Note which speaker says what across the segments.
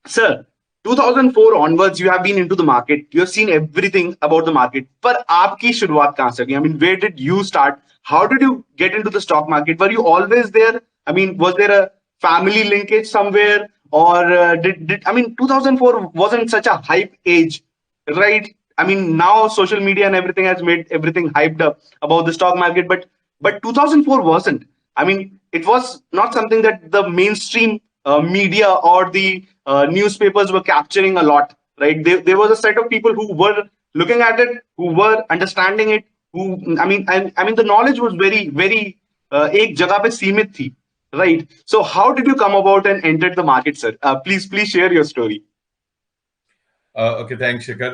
Speaker 1: Sir, 2004 onwards, you have been into the market. You have seen everything about the market. पर आपकी शुरुआत कहाँ से हुई? I mean, where did you start? How did you get into the stock market? Were you always there? I mean, was there a family linkage somewhere, or did I mean, 2004 wasn't such a hype age, right? I mean, now social media and everything has made everything hyped up about the stock market, but 2004 wasn't. I mean, it was not something that the mainstream media or the newspapers were capturing a lot, right? There was a set of people who were looking at it, who were understanding it, who I mean, the knowledge was very, very एक जगह पे सीमित थी, right? So how did you come about and entered the market, sir? Please share your story.
Speaker 2: Okay, thanks, Shikhar.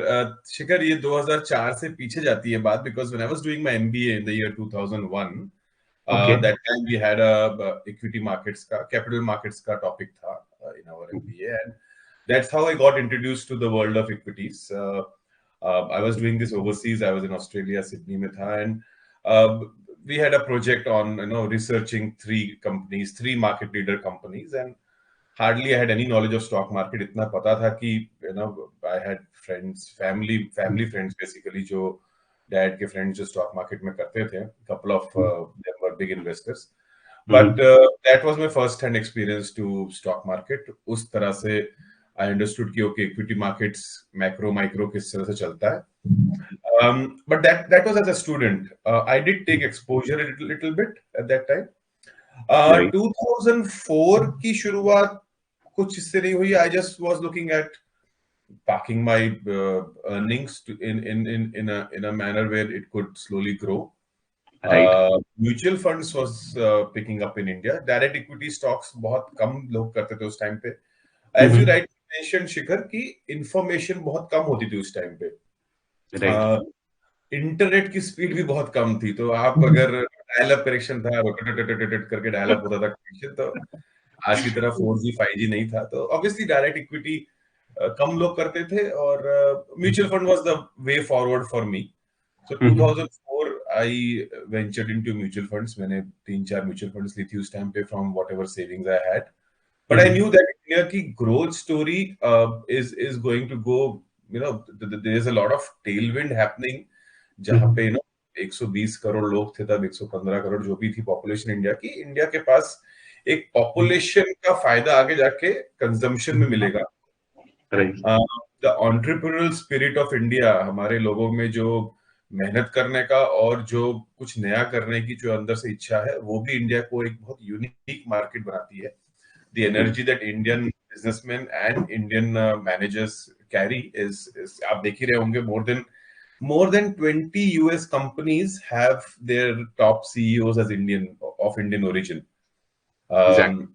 Speaker 2: Shikhar, ये 2004 से पीछे जाती है बात, because when I was doing my MBA in the year 2001,
Speaker 1: Okay.
Speaker 2: that time we had a equity markets का, capital markets का topic था in our MBA, and that's how I got introduced to the world of equities. I was doing this overseas. I was in Australia, Sydney में था, and we had a project on researching three market leader companies, and hardly I had any knowledge of stock market. इतना पता था कि I had friends, family friends basically, जो dad के friends जो stock market में करते थे. Couple of them were big investors. But that was my first hand experience to stock market. उस तरह से I understood कि okay, equity markets macro micro किस तरह से चलता है. But that was as a student. I did take exposure a little bit at that time.
Speaker 1: Right.
Speaker 2: 2004 की शुरुआत कुछ इससे नहीं हुई. I just was looking at parking my earnings in a manner where it could slowly grow.
Speaker 1: Right.
Speaker 2: Mutual funds was picking up in India. Direct equity stocks बहुत कम लोग करते थे उस टाइम पे. As you rightly mentioned, शिखर, की information बहुत कम होती थी उस टाइम पे.
Speaker 1: Right.
Speaker 2: इंटरनेट की स्पीड भी बहुत कम थी, तो आप अगर डायल अप कनेक्शन था, करके डायल अप होता था कनेक्शन, तो आज की तरह 4G 5G नहीं था, तो ऑब्वियसली डायरेक्ट इक्विटी कम लोग करते थे, और mutual fund was the way forward for me. So 2004 I ventured into mutual funds. मैंने 3-4 म्यूचुअल फंड्स ली थी उस टाइम पे from whatever savings I had. But I knew that India की growth story is going to go, there is a lot of tailwind happening, जहाँ पे 120 करोड़ लोग थे तब, 115 करोड़ जो भी थी पॉपुलेशन इंडिया की. इंडिया के पास एक पॉपुलेशन का फायदा आगे जाके कंजम्पशन में मिलेगा.
Speaker 1: Right.
Speaker 2: The entrepreneurial spirit of India, हमारे लोगों में जो मेहनत करने का और जो कुछ नया करने की जो अंदर से इच्छा है, वो भी इंडिया को एक बहुत यूनिक मार्केट बनाती है. The energy that Indian businessmen and Indian managers carry is आप देख ही रहे होंगे, more than 20 US companies have their top CEOs as of Indian origin.
Speaker 1: Exactly.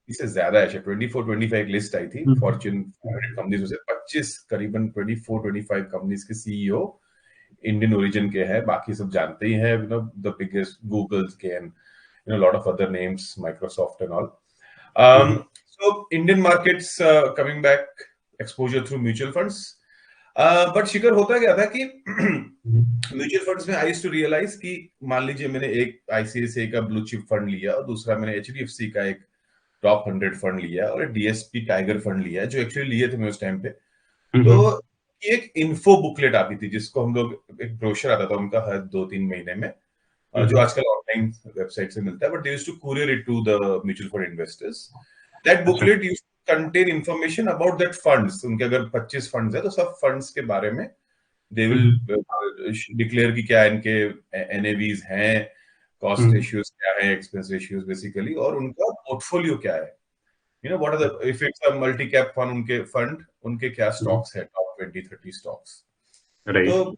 Speaker 2: इससे ज्यादा है, 24-25 लिस्ट आई थी फॉर्च्यून 500 कंपनीज में से, 25 करीबन 24-25 कंपनीज के सीईओ इंडियन ओरिजिन के हैं. बाकी सब जानते ही हैं, द बिगेस्ट गूगल्स के, and lot of other names, Microsoft and all. So Indian markets coming back, exposure through mutual funds. But शिखर, होता क्या था कि म्यूचुअल फंड्स में आई यूज्ड टू रियलाइज कि मान लीजिए मैंने एक आईसीआईसीआई का ब्लू चिप फंड लिया, और दूसरा मैंने एचडीएफसी का एक टॉप 100 फंड लिया, और डीएसपी टाइगर फंड लिया, जो एक्चुअली लिए थे मैं उस टाइम पे. तो एक इन्फो बुकलेट आती थी, जिसको हम लोग, एक ब्रोशर आता था उनका हर 2-3 महीने में, जो आजकल ऑनलाइन वेबसाइट से मिलता है, but they used to courier it to the mutual fund investors. That booklet used to contain information about that funds. उनके अगर 25 फंड्स है, तो सब फंड्स के बारे में दे विल डिक्लेयर कि क्या इनके एनएवीज हैं, कॉस्ट रेशियोज क्या है, एक्सपेंस रेशियोज बेसिकली, और उनका पोर्टफोलियो क्या है. What are the, if it's a multi cap fund, उनके क्या स्टॉक्स है, टॉप 20-30 स्टॉक्स.
Speaker 1: Right.
Speaker 2: तो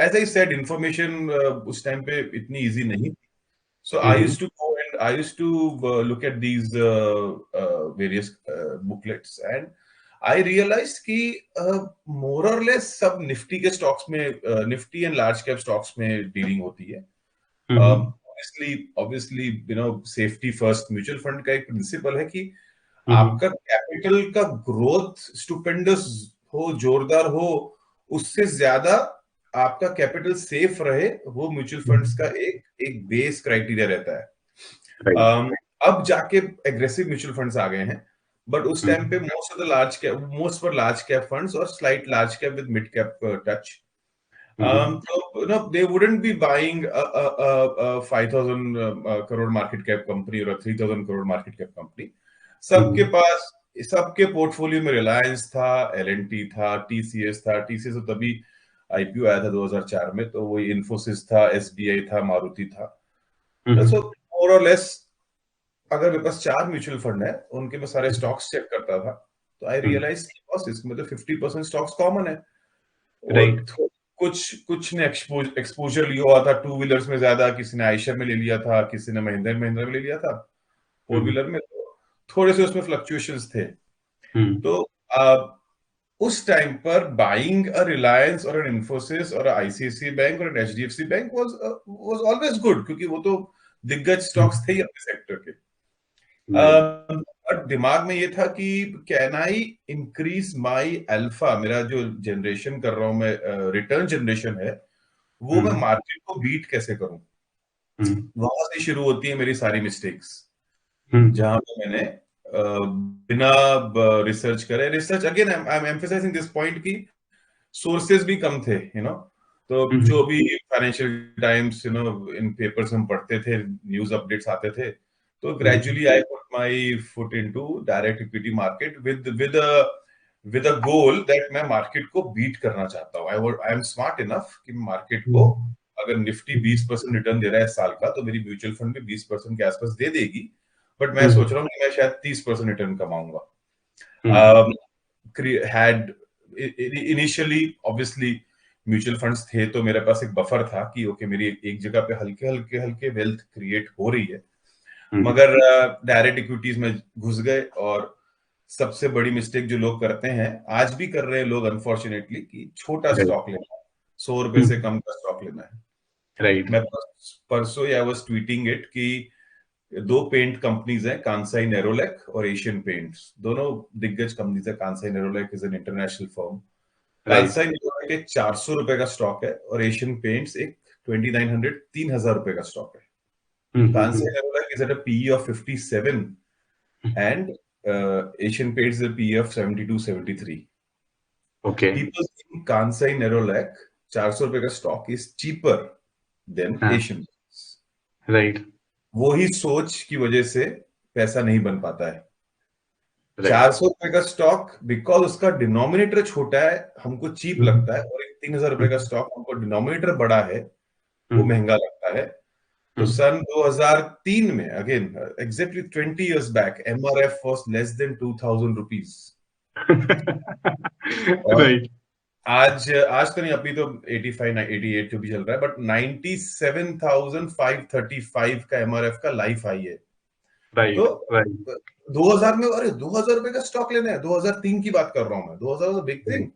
Speaker 2: एज आई सेड, इंफॉर्मेशन उस टाइम पे इतनी इजी नहीं थी. So I used to go and I used to look at these various booklets, and I realized कि more or less सब निफ्टी के स्टॉक्स में, Nifty and large cap stocks में डीलिंग होती है. Obviously safety first. Mutual fund का एक principal है कि आपका कैपिटल का ग्रोथ स्टुपेंडस हो, जोरदार हो, उससे ज्यादा आपका कैपिटल सेफ रहे, वो म्यूचुअल फंड्स का एक बेस क्राइटेरिया रहता है.
Speaker 1: Right.
Speaker 2: अब जाके एग्रेसिव म्यूचुअल फंड्स आ गए हैं, बट उस टाइम पे मोस्ट वर लार्ज कैप फंड्स और slight large cap with mid cap touch. So, they wouldn't be buying a 5,000 crore market cap company or a 3,000 crore market cap company. सबके portfolio में रिलायंस था, L&T था, TCS था. TCS तो तभी IPO आया था 2004 में, तो वही इन्फोसिस था, एसबीआई था, मारुति था. सो मोर और लेस अगर मेरे पास 4 म्यूचुअल फंड है, उनके मैं सारे स्टॉक्स चेक करता था, तो आई रियलाइज इसमें तो 50% स्टॉक्स कॉमन है. और कुछ ने एक्सपोजर लिया हुआ था टू व्हीलर्स में ज्यादा, किसी ने आयशर में ले लिया था, किसी ने महिंद्रा में ले लिया था फोर व्हीलर में, तो थोड़े से उसमें फ्लक्चुएशंस थे. तो उस टाइम पर बाइंग अ रिलायंस और एन इन्फोसिस और आईसीआईसीआई बैंक और HDFC bank was always good, क्योंकि वो तो दिग्गज स्टॉक्स थे ही अपने सेक्टर के. और दिमाग में ये था कि can I increase my alpha, मेरा जो जनरेशन कर रहा हूं मैं, रिटर्न जनरेशन है, वो मैं मार्केट को बीट कैसे करूं. वहां से शुरू होती है मेरी सारी मिस्टेक्स, जहां पे मैंने बिना रिसर्च करे, research again I am emphasising this point की सोर्सेज भी कम थे, तो जो भी फाइनेंशियल टाइम्स इन पेपर्स हम पढ़ते थे, न्यूज अपडेट्स आते थे, तो gradually I put my foot into direct equity market with a goal that मैं मार्केट को बीट करना चाहता हूँ. आई एम स्मार्ट इनफ कि मार्केट को अगर निफ्टी 20% रिटर्न दे रहा है साल का, तो मेरी म्यूचुअल फंड भी 20% के आसपास दे देगी, बट मैं सोच रहा हूँ कि मैं शायद 30% रिटर्न कमाऊंगा. had initially obviously mutual funds थे, तो मेरे पास एक बफर था कि ओके मेरी एक जगह पे हल्के हल्के हल्के वेल्थ क्रिएट हो रही है. मगर डायरेक्ट इक्विटीज में घुस गए, और सबसे बड़ी मिस्टेक जो लोग करते हैं, आज भी कर रहे हैं लोग अनफॉर्चुनेटली, कि छोटा स्टॉक लेना है, 100 रुपए से कम का स्टॉक लेना है. राइट. मैं परसों आई वाज ट्वीटिंग इट कि 2 पेंट कंपनीज हैं, कांसाई नेरोलैक और एशियन पेंट्स, दोनों दिग्गज कंपनीज है. Kansai Nerolac is an international firm. Kansai Nerolac एक 400 रुपए का स्टॉक है, और एशियन पेंट्स एक 2900 3000 रुपए का स्टॉक है. Kansai Nerolac is at a PE of 57 and Asian Paints is a PE of 72 73. Okay. People think Kansai Nerolac 400 रुपए का stock is cheaper than Asian Paints. Right. वो ही सोच की वजह से पैसा नहीं बन पाता है. 400 रुपए का स्टॉक, बिकॉज उसका डिनोमिनेटर छोटा है, हमको चीप लगता है, और एक 3000 रुपए का स्टॉक हमको डिनोमिनेटर बड़ा है, वो महंगा लगता है. तो सन 2003 में, again exactly 20 years back, MRF was less than 2000 rupees. Right. आज तो नहीं, अभी तो 85 88 जो भी चल रहा है, बट 97,535 का एमआरएफ का लाइफ हाई है. राइट. तो 2000 में, अरे 2000 रुपए का स्टॉक लेना है, 2003 की बात कर रहा हूं मैं. 2000 बिग थिंग.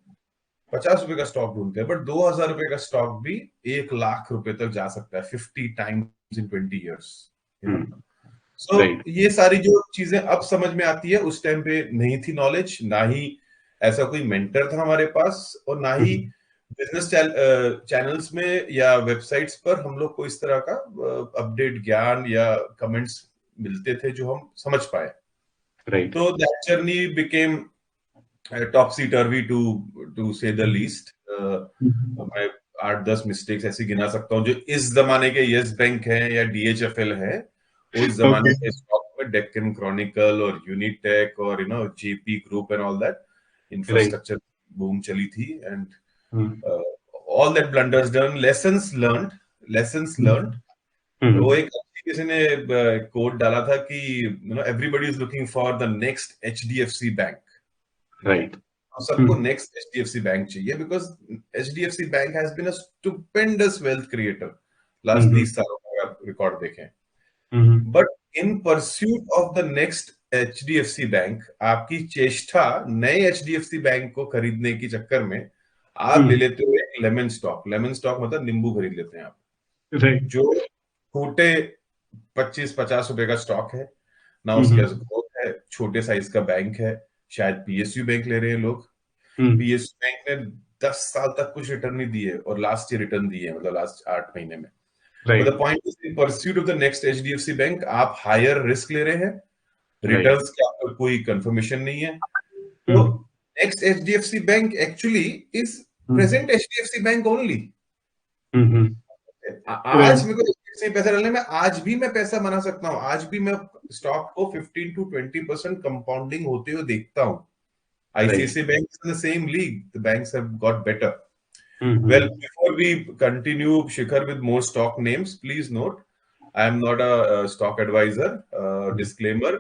Speaker 2: 50 रुपए का स्टॉक ढूंढते हैं, बट 2000 रुपए का स्टॉक भी 1 लाख रुपए तक जा सकता है 50 टाइम्स इन 20 years. सो ये सारी जो चीजें अब समझ में आती है, उस टाइम पे नहीं थी नॉलेज, ना ही ऐसा कोई मेंटर था हमारे पास, और ना ही बिजनेस चैनल्स में या वेबसाइट्स पर हम लोग को इस तरह का अपडेट ज्ञान या कमेंट्स मिलते थे जो हम समझ पाए. राइट. तो that journey became topsy turvy to say the least. मैं 8-10 मिस्टेक्स ऐसी गिना सकता हूँ जो इस जमाने के यस बैंक हैं या डीएचएफएल है. उस जमाने के स्टॉक में डेक्कन क्रॉनिकल और यूनिटेक और JP group and all that infrastructure boom चली थी, and all that blunders done, lessons learned. वो एक किसी ने कोट डाला था कि everybody is looking for the next HDFC bank. Right. सबको नेक्स्ट एचडीएफसी बैंक चाहिए, because HDFC bank has been a stupendous wealth creator last 30 सालों का रिकॉर्ड देखें. But in pursuit of the next HDFC bank, आपकी चेष्टा नए HDFC bank को खरीदने के चक्कर में आप ले लेते हो एक लेमन स्टॉक. लेमन स्टॉक मतलब नींबू खरीद लेते हैं आप. जो छोटे 25-50 रुपए का स्टॉक है ना, उसके पास ग्रोथ है, छोटे साइज का बैंक है, शायद पीएसयू बैंक ले रहे हैं लोग. पीएसयू बैंक ने 10 साल तक कुछ रिटर्न नहीं दिए, और लास्ट ईयर रिटर्न दिए, मतलब लास्ट 8 महीने में. The point is in pursuit of the next HDFC bank, आप हायर रिस्क ले रहे हैं, रिटर्न्स का आपको कोई कंफर्मेशन नहीं है। तो next HDFC bank actually is present HDFC bank only. आज मेरे को HDFC में पैसा डालने में आज भी मैं पैसा बना सकता हूँ, आज भी मैं स्टॉक को 15 to 20% कंपाउंडिंग होते हुए देखता हूँ। ICICI Bank is in the same league. The banks have got better. Well, before we continue, Shikhar, with more stock names, please note, I am not a stock advisor. Disclaimer,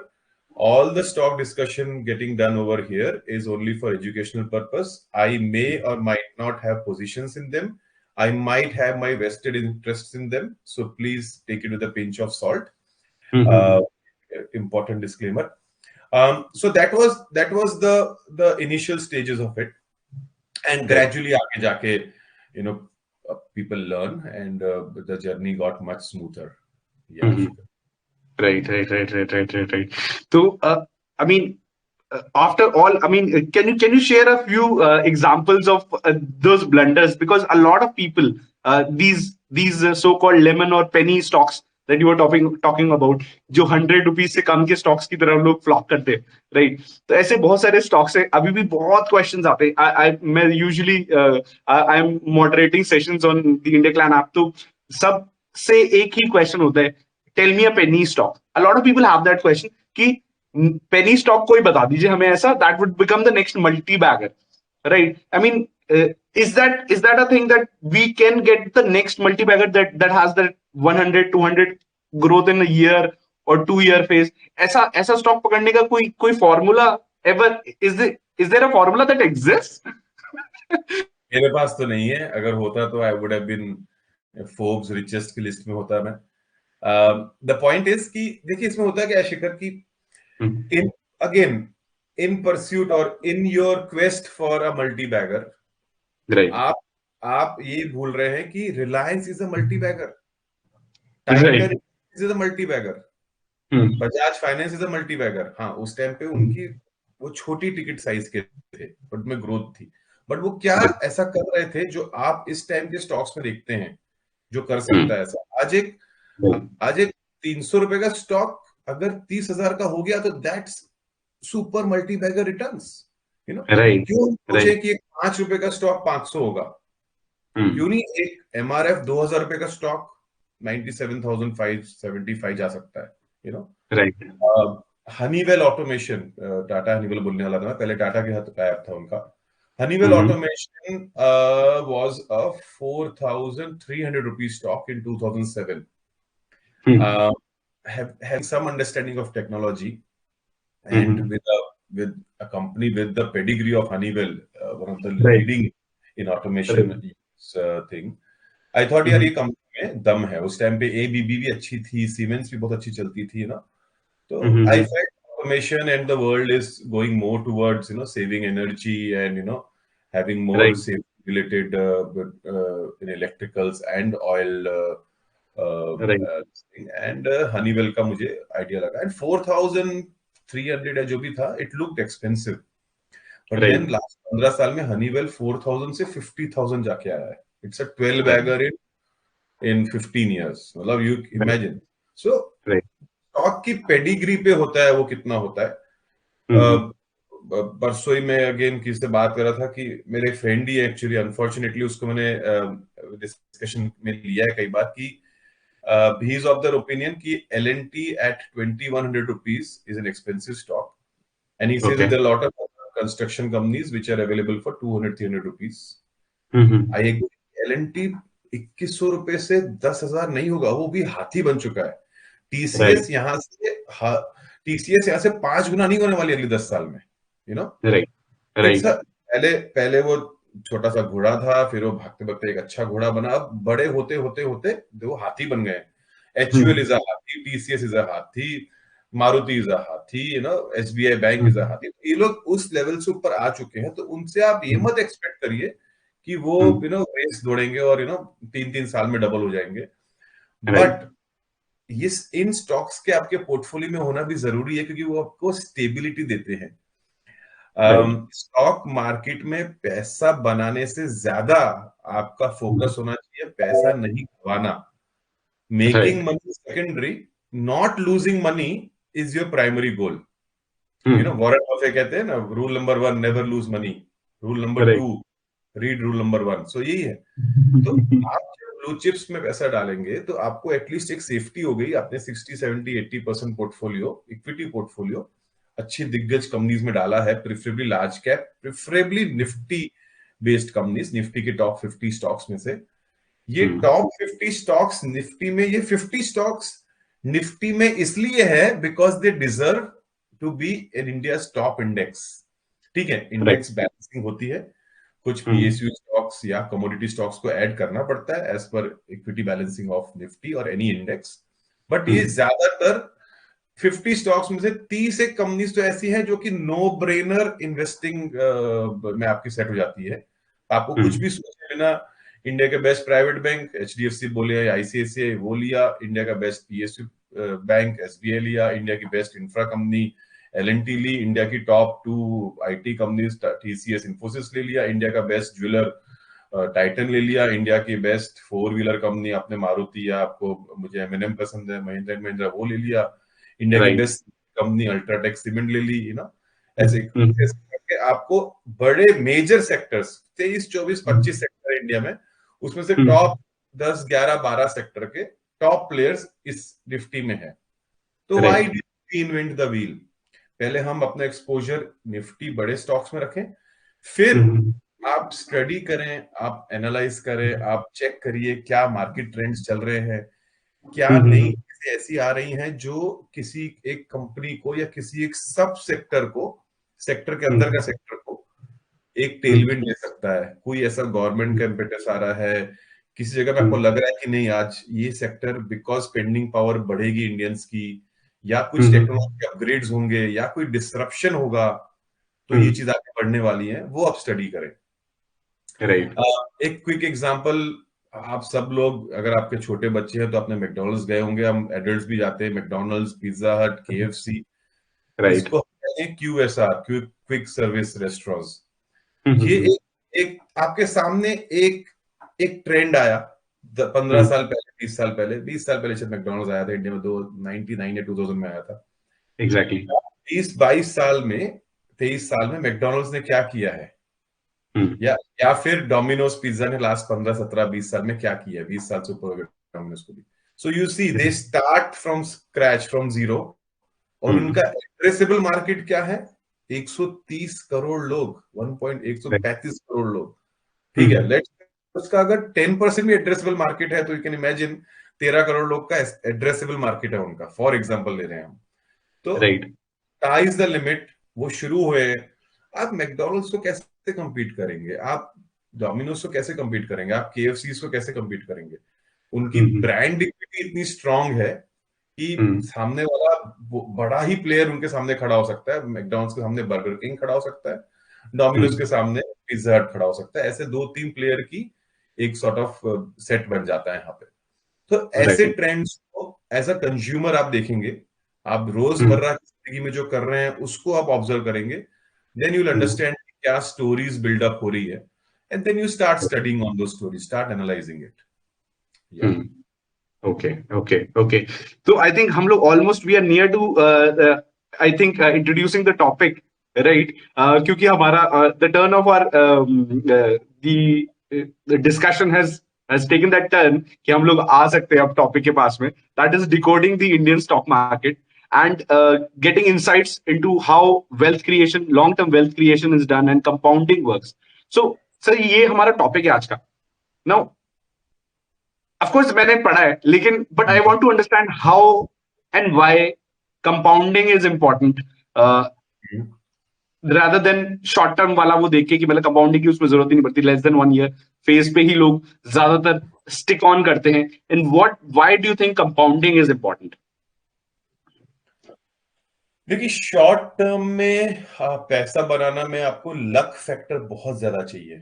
Speaker 2: all the stock discussion getting done over here is only for educational purpose. I may or might not have positions in them. I might have my vested interests in them. So please take it with a pinch of salt. Important disclaimer. So that was the initial stages of it, and gradually aage jaake, people learn, and the journey got much smoother. Yeah.
Speaker 1: Right. So, I mean, after all, I mean, can you share a few examples of those blunders? Because a lot of people, these so-called lemon or penny stocks that you were talking about, जो 100 rupees से कम के stocks की तरफ लोग flock करते हैं, right? तो ऐसे बहुत सारे स्टॉक्स है, अभी भी बहुत क्वेश्चंस आते हैं। मैं usually I am moderating sessions on the India clan app, तो सब से एक ही क्वेश्चन होता है, tell me a penny stock. A lot of people have that question कि पेनी स्टॉक कोई बता दीजिए हमें ऐसा that would become the next multi bagger, right? I mean, is that a thing that we can get the next multi bagger that has that 100 200 growth in a year or 2 year phase? ऐसा stock पकड़ने का कोई formula ever is there a formula that exists?
Speaker 2: मेरे पास तो नहीं है, अगर होता तो I would have been Forbes richest की लिस्ट में होता मैं। द पॉइंट इज कि देखिए इसमें होता है क्या शिखर की, in pursuit or in your quest for a multi bagger,
Speaker 1: right,
Speaker 2: आप ये भूल रहे हैं कि Reliance is a multi bagger, tiger is a multi bagger, Bajaj finance is a multi bagger. हाँ, उस टाइम पे उनकी वो छोटी टिकट साइज के थे बट में ग्रोथ थी, बट वो क्या ऐसा कर रहे थे जो आप इस टाइम के स्टॉक्स में देखते हैं जो कर सकता है ऐसा। आज एक 300 रुपए का स्टॉक अगर 30,000 का हो गया तो that's super multi bagger returns, क्यों सोचे कि एक 5 रुपए का स्टॉक 500 होगा, क्यों नहीं एक MRF 2,000 रुपए का स्टॉक 97,575 जा सकता है,
Speaker 1: right.
Speaker 2: Honeywell automation, Tata Honeywell बोलने वाला था, पहले टाटा के हाथ पैर था उनका। Honeywell automation was a 4,300 rupees stock in 2007. Have some understanding of technology, and with a company with the pedigree of Honeywell, one of the leading in automation thing, I thought यार ये कंपनी में दम है। उस time पे ABB भी अच्छी थी, सीमेंस भी बहुत अच्छी चलती थी, तो I felt automation and the world is going more towards saving energy and having more safety related in electricals and oil and Honeywell का मुझे आइडिया लगा, and 4,300 है जो भी था, it looked expensive, but then last 15 साल में Honeywell 4,000 से 50,000 जाके आया है। It's a 12 bagger in 15 years, मतलब you imagine। So स्टॉक की पेडिग्री पे होता है वो कितना होता है। परसों ही मैं अगेन किसी से बात कर रहा था कि मेरे फ्रेंड ही एक्चुअली, अनफॉर्चुनेटली उसको मैंने डिस्कशन में लिया है कई बार कि he is of the opinion कि L&T at 2,100 rupees is an expensive stock, and he says that there are a lot of construction companies which are available for 200-300 rupees. I agree, L&T 2,100 रुपए से 10,000 नहीं होगा, वो भी हाथी बन चुका है। TCS यहाँ से 5 गुना नहीं होने वाली अगले 10 साल में, पहले वो छोटा सा घोड़ा था, फिर वो भागते भागते एक अच्छा घोड़ा बना, अब बड़े होते होते होते वो हाथी बन गए। HUL इज अ हाथी, TCS इज अ हाथी, मारुति इज अ हाथी, SBI बैंक इज अ हाथी। ये लोग उस लेवल से ऊपर आ चुके हैं, तो उनसे आप ये मत एक्सपेक्ट करिए कि वो रेस दौड़ेंगे और 3-3 साल में डबल हो जाएंगे। बट ये इन स्टॉक्स के आपके पोर्टफोलियो में होना भी जरूरी है, क्योंकि वो आपको स्टेबिलिटी देते हैं। स्टॉक मार्केट में पैसा बनाने से ज्यादा आपका फोकस होना चाहिए पैसा नहीं गवाना। Making money secondary, not losing money is your primary goal. Warren Buffett कहते हैं ना, rule number 1 never lose money, rule number 2
Speaker 1: correct.
Speaker 2: Read rule number 1। सो यही है। तो आप जब ब्लू चिप्स में पैसा डालेंगे तो आपको एटलीस्ट एक सेफ्टी हो गई। आपने 60 70 80% पोर्टफोलियो, इक्विटी पोर्टफोलियो अच्छी दिग्गज कंपनीज में डाला है, preferably large cap, preferably Nifty based companies, Nifty के टॉप 50 स्टॉक्स में से। ये टॉप 50 स्टॉक्स निफ्टी में, ये 50 स्टॉक्स निफ्टी में इसलिए है because they deserve to be in India top index. ठीक है,
Speaker 1: राइट।
Speaker 2: इंडेक्स बैलेंसिंग होती है, कुछ पीएसयू स्टॉक्स या कमोडिटी स्टॉक्स को ऐड करना पड़ता है as per equity balancing of Nifty और एनी इंडेक्स। बट ये ज्यादातर 50 स्टॉक्स में से 30 एक कंपनीज तो ऐसी हैं जो कि नो ब्रेनर इन्वेस्टिंग में आपकी सेट हो जाती है। आपको कुछ भी सोच लेना, इंडिया के बेस्ट प्राइवेट बैंक एचडीएफसी बोले, आईसीआईसीआई वो लिया, इंडिया का बेस्ट पीएसयू बैंक एसबीआई लिया, इंडिया की बेस्ट इंफ्रा कंपनी एलएनटी ली, इंडिया की top 2 IT companies TCS Infosys ले लिया, इंडिया का बेस्ट ज्वेलर टाइटन ले लिया, इंडिया की बेस्ट 4 व्हीलर कंपनी आपने मारुति, या आपको मुझे एमएनएम पसंद है महिंद्रा एंड महिंद्रा वो ले लिया, इंडिया की
Speaker 1: right.
Speaker 2: Best company UltraTech cement ले ली, ऐसे ऐसे करके आपको बड़े मेजर सेक्टर्स 23 24 25 सेक्टर है इंडिया में, उसमें से टॉप 10 11 12 सेक्टर के टॉप प्लेयर्स इस निफ्टी में है। तो why
Speaker 1: right.
Speaker 2: Did we invent the wheel? पहले हम अपना एक्सपोजर निफ्टी बड़े स्टॉक्स में रखें, फिर आप स्टडी करें, आप एनालाइज करें, आप चेक करिए क्या मार्केट ट्रेंड्स चल रहे हैं, क्या नई चीजें ऐसी आ रही हैं जो किसी एक कंपनी को या किसी एक सब सेक्टर को, सेक्टर के अंदर का सेक्टर को एक टेलविंड दे सकता है। कोई ऐसा गवर्नमेंट का इम्पेटस आ रहा है, किसी जगह पे आपको लग रहा है कि नहीं आज ये सेक्टर बिकॉज स्पेंडिंग पावर बढ़ेगी इंडियंस की, या कुछ टेक्नोलॉजी अपग्रेड्स होंगे, या कोई डिसरप्शन होगा, तो ये चीज आगे बढ़ने वाली है, वो आप स्टडी करें।
Speaker 1: राइट।
Speaker 2: एक क्विक एग्जांपल, आप सब लोग अगर आपके छोटे बच्चे हैं तो आपने मैकडॉनल्ड्स गए होंगे, हम एडल्ट्स भी जाते हैं मैकडॉनल्ड्स, पिज्जा हट, केएफसी,
Speaker 1: राइट।
Speaker 2: इसको हम कहते हैं क्यूएसआर, क्विक सर्विस रेस्टोरेंट्स। ये एक आपके सामने एक एक ट्रेंड आया 15 साल पहले, 20 साल पहले, 20 साल पहले शायद मैकडॉनल्ड्स आया था इंडिया में, 99 या 2000 में आया था।
Speaker 1: एग्जैक्टली।
Speaker 2: 20 22 साल में, 23 साल में मैकडॉनल्ड्स ने क्या किया है, या फिर डोमिनोज पिज्जा ने लास्ट 15 17 20 साल में क्या किया है, 20 साल से ऊपर हो गए डोमिनोज को भी। So you see they start from scratch, from zero, और उनका एड्रेसेबल मार्केट क्या है, 130 करोड़ लोग, 135 करोड़ लोग। ठीक है, लेट्स, उसका अगर 10% भी एड्रेसेबल मार्केट है तो यू कैन इमेजिन 13 करोड़ लोग का एड्रेसेबल मार्केट है उनका, फॉर एग्जांपल ले रहे हैं हम। तो
Speaker 1: right.
Speaker 2: Sky is the limit, वो शुरू हुए। आप मैकडॉनल्ड्स को कैसे compete करेंगे, आप डोमिनोज को कैसे compete करेंगे, आप केएफसी को कैसे compete करेंगे? उनकी ब्रांड इक्विटी इतनी स्ट्रांग है कि सामने वाला बड़ा ही प्लेयर उनके सामने खड़ा हो सकता है। मैकडॉनल्ड्स के सामने बर्गर किंग खड़ा हो सकता है, डोमिनोज के सामने पिज्जा हट खड़ा हो सकता है, ऐसे 2 3 प्लेयर की एक सॉर्ट ऑफ सेट बन जाता है यहाँ पे। तो ऐसे ट्रेंड्स को एज अ कंज्यूमर आप देखेंगे, आप रोजमर्रा की जिंदगी में जो कर रहे हैं उसको आप ऑब्जर्व करेंगे, देन यू विल अंडरस्टैंड क्या स्टोरीज बिल्डअप हो रही है, and then you start studying on those stories, start analyzing it.
Speaker 1: Okay. Okay. Okay. तो आई थिंक हम लोग almost we are near to I think introducing the topic, right? क्योंकि हमारा the turn of our the discussion has taken that turn कि हम लोग आ सकते हैं अब टॉपिक के पास में, that is decoding the Indian stock market and getting insights into how wealth creation, long term wealth creation is done and compounding works. So sir, ये हमारा टॉपिक है आज का। Now of course मैंने पढ़ा है, लेकिन but I want to understand how and why compounding is important, rather than short term वाला वो देख के कि मतलब compounding की उसमें जरूरत ही नहीं पड़ती, less than 1 year phase पे ही लोग ज्यादातर stick on करते हैं। And why do you think compounding is important?
Speaker 2: देखिए, शॉर्ट टर्म में पैसा बनाना में आपको लक फैक्टर बहुत ज्यादा चाहिए।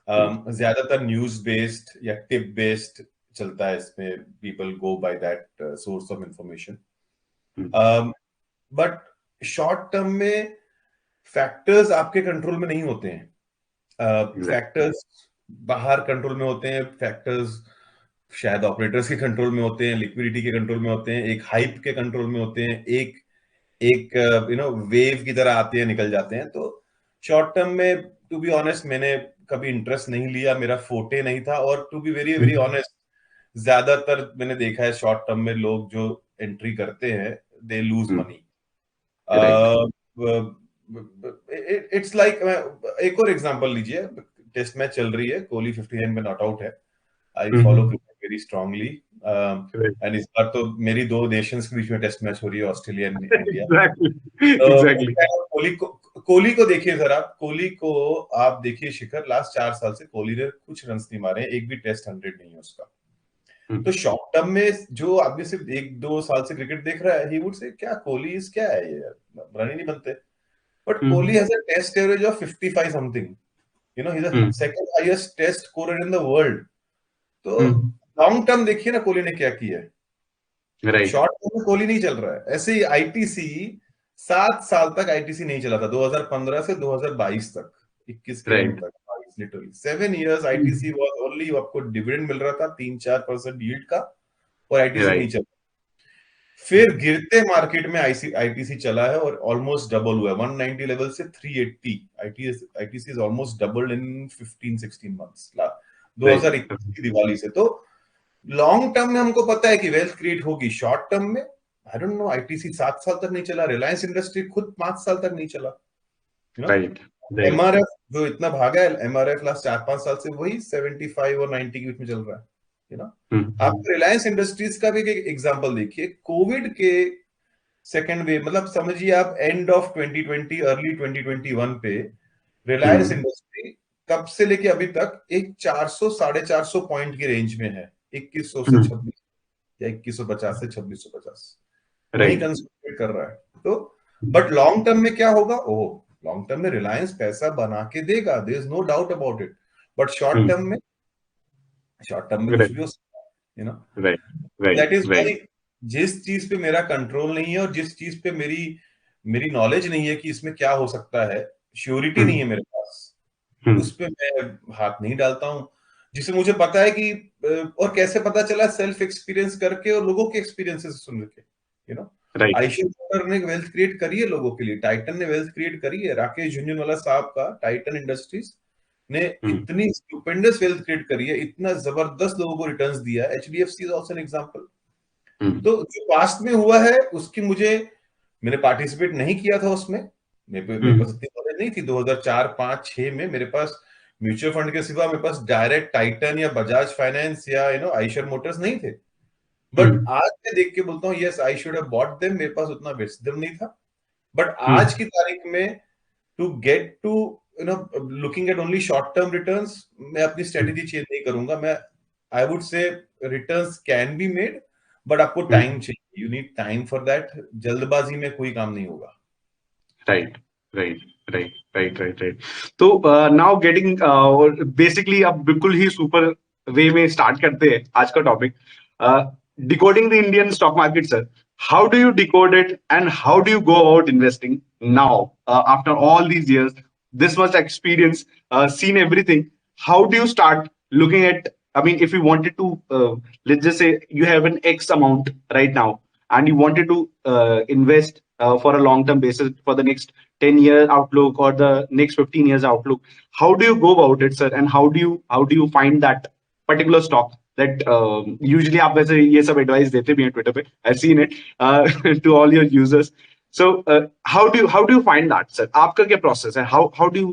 Speaker 2: ज्यादातर न्यूज बेस्ड या टिप बेस्ड चलता है इसमें, people go by that source of information. But short term में फैक्टर्स आपके कंट्रोल में नहीं होते हैं, फैक्टर्स बाहर कंट्रोल में होते हैं, फैक्टर्स शायद ऑपरेटर्स के कंट्रोल में होते हैं, लिक्विडिटी के कंट्रोल में होते हैं, एक हाइप के कंट्रोल में होते हैं, एक एक वेव की तरह आते हैं निकल जाते हैं। तो शॉर्ट टर्म में टू बी ऑनेस्ट मैंने कभी इंटरेस्ट नहीं लिया, मेरा फोटे नहीं था। और to be very very honest, ज्यादातर मैंने देखा है शॉर्ट टर्म में लोग जो एंट्री करते हैं they lose money.
Speaker 1: Right.
Speaker 2: It's like, एक और एग्जांपल लीजिए, टेस्ट मैच चल रही है, कोहली 59 में नॉट आउट है। I follow cricket very strongly, and इस बार तो मेरी दो नेशंस के बीच में टेस्ट मैच हो रही है, Australia and India.
Speaker 1: Exactly.
Speaker 2: Kohli को देखिए जरा, कोहली को आप देखिए शिखर, लास्ट 4 साल से कोहली ने कुछ रन नहीं मारे, एक भी टेस्ट 100 नहीं है उसका। तो शॉर्ट टर्म में जो आदमी सिर्फ 1-2 साल से क्रिकेट देख रहा है, ही वुड से क्या कोहली इज क्या है ये, रन ही नहीं बनते। But Kohli has a test average of 55 something, he is the second highest test scorer in the world. तो लॉन्ग टर्म देखिए ना कोहली ने क्या किया है,
Speaker 1: राइट।
Speaker 2: शॉर्ट टर्म में कोहली नहीं चल रहा है। ऐसे ही आईटीसी 7 साल तक आईटीसी नहीं चला था, 2015 से 2022 तक, 21 के एंड
Speaker 1: राइट।
Speaker 2: तक, literally 7 years ITC was only, आपको डिविडेंड मिल रहा था 3-4% यील्ड का, और आईटीसी नहीं चला। फिर गिरते मार्केट में आईटीसी चला है और ऑलमोस्ट डबल हुआ है, 190 लेवल से 380। ITC is almost doubled in 15-16 months, 2021 की दिवाली से। तो लॉन्ग टर्म में हमको पता है कि वेल्थ क्रिएट होगी, शॉर्ट टर्म में आई डोंट नो। आईटीसी 7 साल तक नहीं चला, रिलायंस इंडस्ट्री खुद 5 साल तक नहीं चला,
Speaker 1: राइट।
Speaker 2: एमआरएफ जो इतना भागा है, एमआरएफ लास्ट 4-5 साल से वही 75 और 90 के बीच में चल रहा है, आप रिलायंस इंडस्ट्रीज का भी एक एग्जांपल देखिए, कोविड के सेकेंड वेव, मतलब समझिए आप एंड ऑफ 2020 अर्ली 2021 पे रिलायंस इंडस्ट्री कब से लेके अभी तक एक 400-450 पॉइंट की रेंज में है, 2100 से 26 या 2150 से 2650 वही कंसोलिडेट कर रहा है। तो बट लॉन्ग टर्म में क्या होगा, ओह लॉन्ग टर्म में रिलायंस पैसा बना के देगा, there is no doubt about it. But short term में कुछ भी हो सकता है, दैट इज व्हाई जिस चीज पे मेरा कंट्रोल नहीं है और जिस चीज पे मेरी नॉलेज नहीं है कि इसमें क्या हो सकता है, श्योरिटी नहीं है मेरे पास, उस पे मैं हाथ नहीं डालता हूं। जिसे मुझे पता है कि, और कैसे पता चला, सेल्फ एक्सपीरियंस करके और लोगों के एक्सपीरियंसेस सुन के, आयशर मोटर ने वेल्थ क्रिएट करी है लोगों के लिए, टाइटन ने वेल्थ क्रिएट करी है, राकेश झुंझुनवाला साहब का टाइटन इंडस्ट्रीज ने इतनी स्टुपेंडस वेल्थ क्रिएट करी है, इतना जबरदस्त लोगों को रिटर्न्स दिया है। HDFC is also an example. तो जो पास्ट में हुआ है उसकी मैंने पार्टिसिपेट नहीं किया था उसमें, मेरे पास इतनी नॉलेज नहीं थी। 2004-5-6 में मेरे पास म्यूचुअल फंड के सिवा मेरे पास डायरेक्ट टाइटन या बजाज फाइनेंस या आयशर मोटर्स नहीं थे। बट आज मैं देख के बोलता हूँ, yes I should have bought them, मेरे पास उतना विजडम नहीं था। बट आज की तारीख में to get to looking at only short term returns, मैं अपनी स्ट्रेटेजी चेंज नहीं करूंगा। मैं I would say returns can be made, but आपको टाइम चाहिए, you need time for that. जल्दबाजी में कोई काम नहीं होगा।
Speaker 1: राइट। तो नाउ गेटिंग बेसिकली अब बिल्कुल ही सुपर वे में स्टार्ट करते हैं आज का topic, decoding the Indian stock market sir. How do you decode it and how do you go about investing now after all these years, this much experience, seen everything? How do you start looking at, I mean, if you wanted to, let's just say you have an X amount right now and you wanted to invest for a long-term basis for the next 10-year outlook or the next 15 years outlook, how do you go about it, sir? And how do you find that particular stock that usually आप वैसे ये सब advice देते भी हैं Twitter पे, I've seen it to all your users. So how do you find that, sir? आपका क्या process है? How do you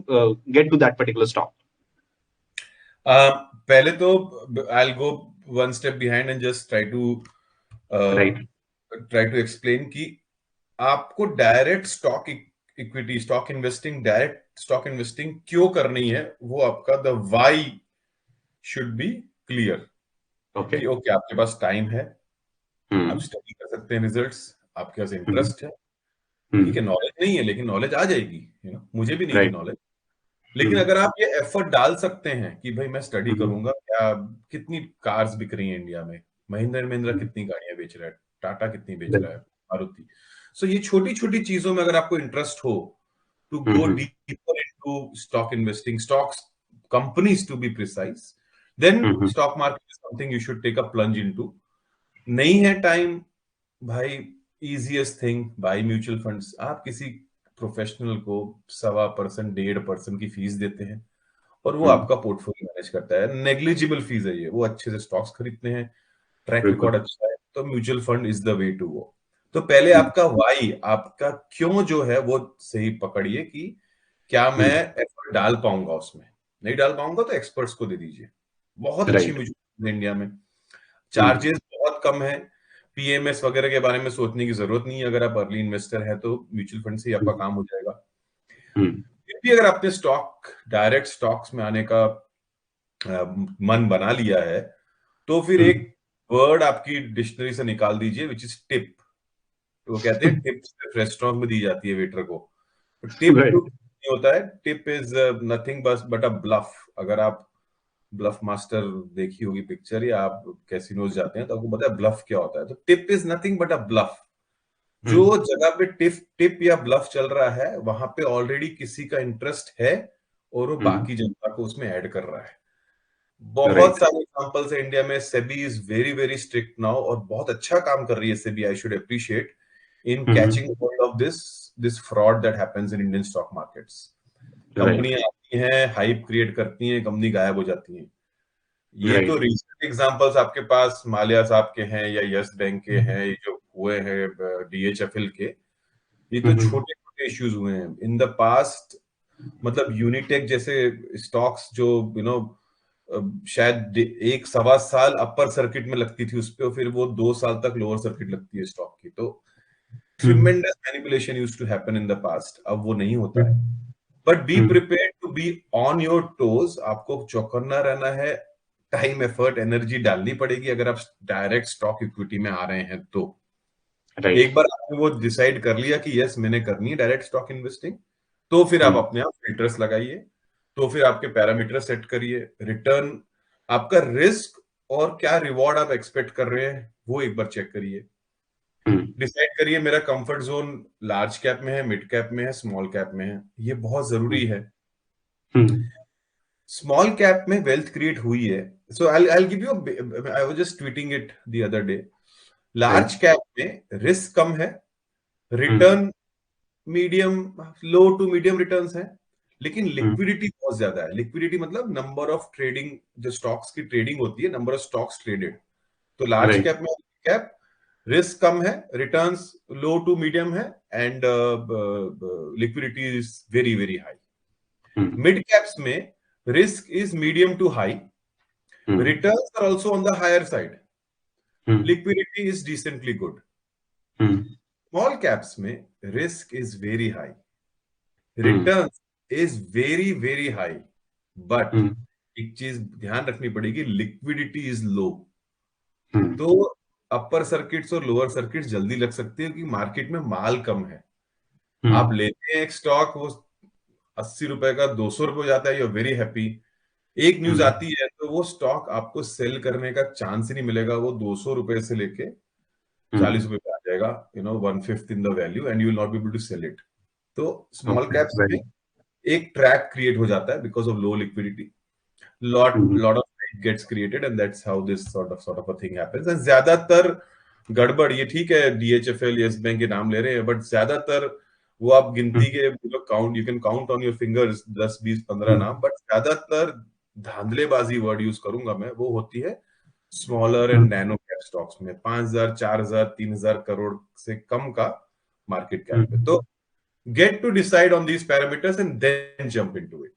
Speaker 1: get to that particular stock?
Speaker 2: पहले तो I'll go one step behind and just try to explain कि आपको direct stock equity, stock investing, direct stock investing क्यों करनी है, वो आपका the why should be clear. Okay, आपके पास टाइम है, आप स्टडी कर सकते हैं रिजल्ट्स, आपके पास इंटरेस्ट है, ठीक है, नॉलेज नहीं है लेकिन नॉलेज आ जाएगी, मुझे भी नहीं थी नॉलेज, लेकिन अगर आप ये एफर्ट डाल सकते हैं कि भाई मैं स्टडी करूंगा, क्या कितनी कार्स बिक रही है इंडिया में, महिंद्रा कितनी गाड़ियां बेच रहा है, टाटा कितनी बेच रहा है, मारुति। सो ये छोटी छोटी चीजों में अगर आपको इंटरेस्ट हो, to go deeper into stock investing, stocks, companies to be precise, then stock market is something you should take a plunge into. नहीं है टाइम, भाई easiest thing, buy mutual funds. आप किसी प्रोफेशनल को 1.25%, 1.5% की फीस देते हैं और वो आपका पोर्टफोलियो मैनेज करता है। नेग्लिजिबल फीस है ये, वो अच्छे से स्टॉक्स खरीदते हैं, ट्रैक
Speaker 1: बिल्कुल।
Speaker 2: रिकॉर्ड अच्छा है, तो mutual fund is the way to go. तो पहले आपका वाई, आपका क्यों जो है वो सही पकड़िए कि क्या मैं एफर्ट डाल पाऊंगा उसमें। नहीं डाल पाऊंगा तो एक्सपर्ट्स को दे दीजिए। बहुत अच्छी
Speaker 1: राइट।
Speaker 2: म्यूचुअल फंड इंडिया में, चार्जेस बहुत कम है, पीएमएस वगैरह के बारे में सोचने की जरूरत नहीं है। अगर आप अर्ली इन्वेस्टर है तो म्यूचुअल फंड से ही आपका काम हो जाएगा। फिर भी अगर आपने डायरेक्ट स्टॉक्स में आने का मन बना लिया है, तो फिर एक वर्ड आपकी डिक्शनरी से निकाल दीजिए, विच इज टिप। वो कहते हैं टिप सिर्फ रेस्टोरेंट में दी जाती है वेटर को, टिप टू
Speaker 1: राइट।
Speaker 2: नहीं होता है। Tip is nothing but a bluff. अगर आप ब्लफ मास्टर देखी होगी पिक्चर, या आप कैसीनोज जाते हैं तो आपको पता है ब्लफ क्या होता है। तो tip is nothing but a bluff. जो जगह पे टिप या ब्लफ चल रहा है, वहां पे ऑलरेडी किसी का इंटरेस्ट है और वो बाकी जनता को उसमें ऐड कर रहा है। बहुत
Speaker 1: राइट।
Speaker 2: सारे एग्जांपल्स है इंडिया में। SEBI is very very strict now और बहुत अच्छा काम कर रही है SEBI, I should appreciate, in catching hold of this fraud that happens in Indian stock markets.
Speaker 1: Right.
Speaker 2: कंपनियां आती हैं, हाइप क्रिएट करती हैं, कंपनी गायब हो जाती है। ये तो
Speaker 1: राइट।
Speaker 2: रिसेंट एग्जांपल्स आपके पास माल्या साहब के हैं या यस बैंक के हैं, ये जो हुए हैं डीएचएफएल के, ये तो छोटे छोटे इश्यूज हुए हैं इन द पास्ट। मतलब यूनिटेक जैसे स्टॉक्स जो शायद 1 सवा साल अपर सर्किट में लगती थी उस पर, फिर वो 2 साल तक लोअर सर्किट लगती है स्टॉक की। तो tremendous manipulation used to happen in the past, अब वो नहीं होता है। But be prepared to be on your toes. आपको चौकन्ना रहना है, टाइम, एफर्ट, एनर्जी डालनी पड़ेगी अगर आप डायरेक्ट स्टॉक इक्विटी में आ रहे हैं तो।
Speaker 1: राइट।
Speaker 2: एक बार आपने वो डिसाइड कर लिया कि यस मैंने करनी है डायरेक्ट स्टॉक इन्वेस्टिंग, तो फिर आप अपने आप फिल्टर्स लगाइए, तो फिर आपके पैरामीटर सेट करिए, रिटर्न, आपका रिस्क और क्या रिवॉर्ड आप एक्सपेक्ट कर रहे हैं वो एक बार चेक करिए। डिसाइड करिए मेरा कंफर्ट जोन लार्ज कैप में है, मिड कैप में है, स्मॉल कैप में है। ये बहुत जरूरी है। स्मॉल कैप में वेल्थ क्रिएट हुई है, so I give you, I was just tweeting it the other day. Large cap में रिस्क कम है, return medium, low to medium returns हैं, लेकिन लिक्विडिटी बहुत ज्यादा है। लिक्विडिटी मतलब नंबर ऑफ ट्रेडिंग, जो स्टॉक्स की ट्रेडिंग होती है, नंबर ऑफ स्टॉक्स ट्रेडेड। तो लार्ज कैप में कैप रिस्क कम है, रिटर्न्स लो टू मीडियम है, and liquidity is very very high. Mid caps में risk is medium to high, returns are also on the higher side, liquidity is decently good. Small caps में risk is very high, return is very very high, but एक चीज ध्यान रखनी पड़ेगी, liquidity is low. तो upper circuits और lower circuits जल्दी लग सकती है क्योंकि मार्केट में माल कम है। आप लेते हैं एक स्टॉक, वो 80 रुपए का 200 रुपए हो जाता है, यू आर वेरी हैप्पी। एक न्यूज आती है तो वो स्टॉक आपको सेल करने का चांस ही नहीं मिलेगा, वो 200 रुपए से लेके 40 रुपए पे आ जाएगा, 1/5 in the value, and you will not be able to sell it. तो स्मॉल कैप्स में एक ट्रैक क्रिएट हो जाता है because of low liquidity, lot of gates created, and that's how this sort of a thing happens. And ज्यादातर गड़बड़, ये ठीक है डीएचएफएल यस बैंक के नाम ले रहे हैं, बट ज्यादातर वो आप गिनती के count, you can count on your fingers 10 20 15 नाम, बट ज्यादातर धांधलेबाजी वर्ड यूज करूंगा मैं, वो होती है smaller and nano cap stocks में, 5,000 4,000 3,000 करोड़ से कम का मार्केट कैप है। तो get to decide on these parameters and then jump into it.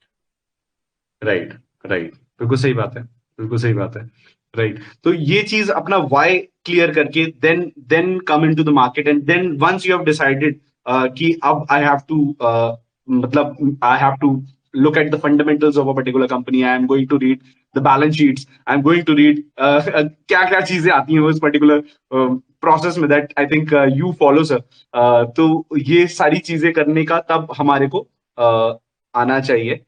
Speaker 1: Right. Right. बिल्कुल सही बात है। बिल्कुल सही बात है। राइट। तो ये चीज अपना वाई क्लियर करके then come into the market, and then once you have decided कि अब आई हैव टू, मतलब I have to look at the fundamentals of a particular company. I am going to read the balance sheets. I am going to read क्या क्या चीजें आती हैं उस particular process में, that I think you follow sir. तो ये सारी चीजें करने का तब हमारे को आना चाहिए।